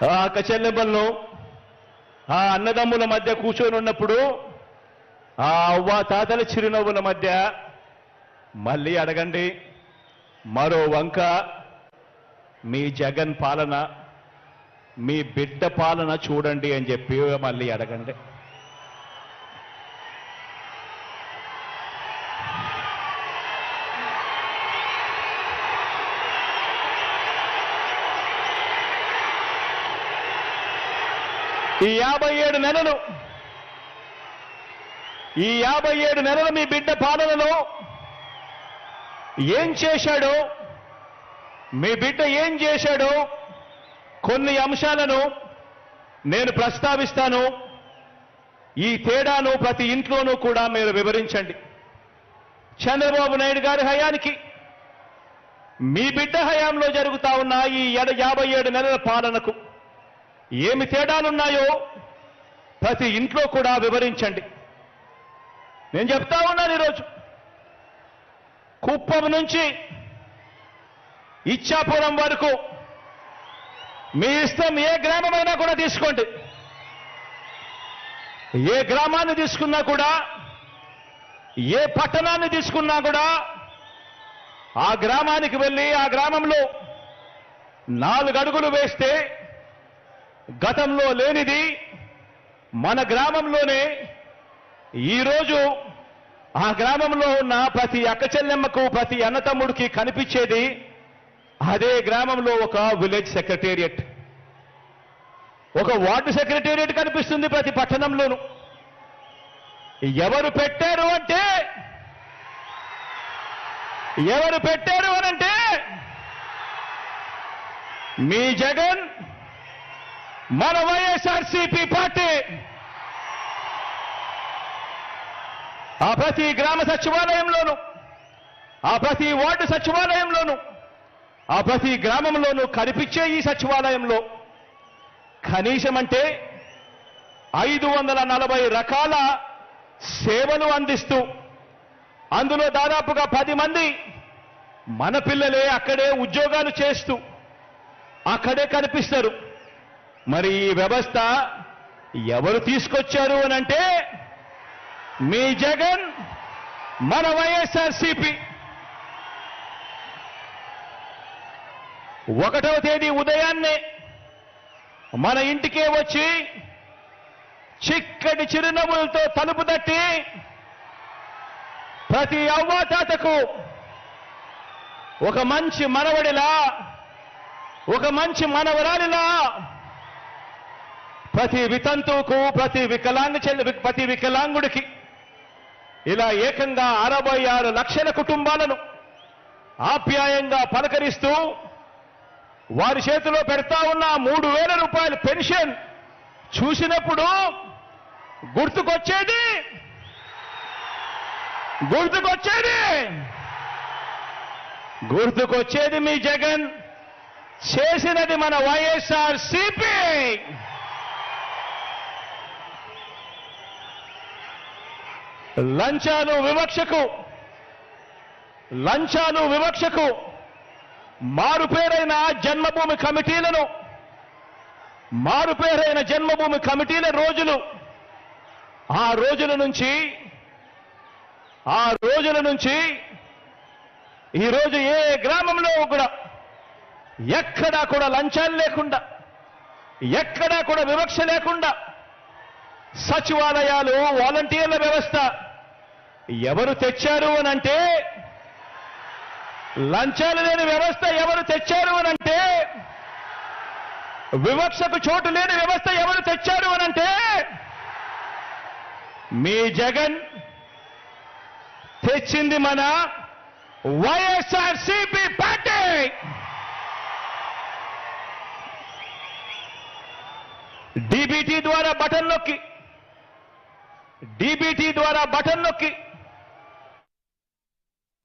ఆ అక్కచెల్లెమ్మలను ఆ అన్నదమ్ముల మధ్య కూర్చొని ఉన్నప్పుడు ఆ అవ్వ తాతల చిరునవ్వుల మధ్య మళ్ళీ అడగండి, మరో వంక మీ జగన్ పాలన, మీ బిడ్డ పాలన చూడండి అని చెప్పి మళ్ళీ అడగండి. ఈ 57 నెలలు మీ బిడ్డ పాలనలో ఏం చేశాడో, మీ బిడ్డ ఏం చేశాడో కొన్ని అంశాలను నేను ప్రస్తావిస్తాను. ఈ తేడాను ప్రతి ఇంట్లోనూ కూడా మీరు వివరించండి. చంద్రబాబు నాయుడు గారి హయానికి మీ బిడ్డ హయాంలో జరుగుతా ఉన్న ఈ 57 నెలల పాలనకు ఏమి తేడాలున్నాయో ప్రతి ఇంట్లో కూడా వివరించండి. నేను చెప్తా ఉన్నాను, ఈరోజు కుప్పం నుంచి ఇచ్చాపురం వరకు మీ ఇష్టం, ఏ గ్రామమైనా కూడా తీసుకోండి. ఏ గ్రామాన్ని తీసుకున్నా కూడా, ఏ పట్టణాన్ని తీసుకున్నా కూడా ఆ గ్రామానికి వెళ్ళి ఆ గ్రామంలో 4 అడుగులు వేస్తే గతంలో లేనిది మన గ్రామంలోనే ఈరోజు ఆ గ్రామంలో ఉన్న ప్రతి అక్కచెల్లెమ్మకు, ప్రతి అన్నతమ్ముడికి కనిపించేది అదే గ్రామంలో ఒక విలేజ్ సెక్రటేరియట్, ఒక వార్డు సెక్రటేరియట్ కనిపిస్తుంది ప్రతి పట్టణంలోనూ. ఎవరు పెట్టారు అనంటే మీ జగన్, మన వైఎస్ఆర్సీపీ పార్టీ. ఆ ప్రతి గ్రామ సచివాలయంలోనూ, ఆ ప్రతి వార్డు సచివాలయంలోనూ, ఆ ప్రతి గ్రామంలోనూ కనిపించే ఈ సచివాలయంలో కనీసం అంటే 540 రకాల సేవలు అందిస్తూ, అందులో దాదాపుగా 10 మంది మన పిల్లలే అక్కడే ఉద్యోగాలు చేస్తూ అక్కడే కనిపిస్తారు. మరి ఈ వ్యవస్థ ఎవరు తీసుకొచ్చారు అనంటే మీ జగన్, మన వైఎస్ఆర్సీపీ. 1వ తేదీ ఉదయాన్నే మన ఇంటికే వచ్చి చిక్కటి చిరునవ్వులతో తలుపు తట్టి ప్రతి అవ్వాతాతకు ఒక మంచి మనవడిలా, ఒక మంచి మనవరాలిలా, ప్రతి వితంతువుకు, ప్రతి వికలాంగుడికి ఇలా ఏకంగా 66 లక్షల కుటుంబాలను ఆప్యాయంగా పలకరిస్తూ వారి చేతిలో పెడతా ఉన్న 3,000 రూపాయల పెన్షన్ చూసినప్పుడు గుర్తుకొచ్చేది మీ జగన్ చేసినది మన వైఎస్ఆర్సీపీ. లంచాలు వివక్షకు మారుపేరైన జన్మభూమి కమిటీల రోజులు, ఆ రోజుల నుంచి ఈరోజు ఏ గ్రామంలో కూడా ఎక్కడా కూడా లంచాలు లేకుండా, ఎక్కడా కూడా వివక్ష లేకుండా సచివాలయాలు, వాలంటీర్ల వ్యవస్థ ఎవరు తెచ్చారు అనంటే, లంచాలు లేని వ్యవస్థ ఎవరు తెచ్చారు అనంటే, వివక్షకు చోటు లేని వ్యవస్థ ఎవరు తెచ్చారు అనంటే మీ జగన్ తెచ్చింది మన వైఎస్ఆర్సీపీ పార్టీ. డీబీటీ ద్వారా బటన్ నొక్కి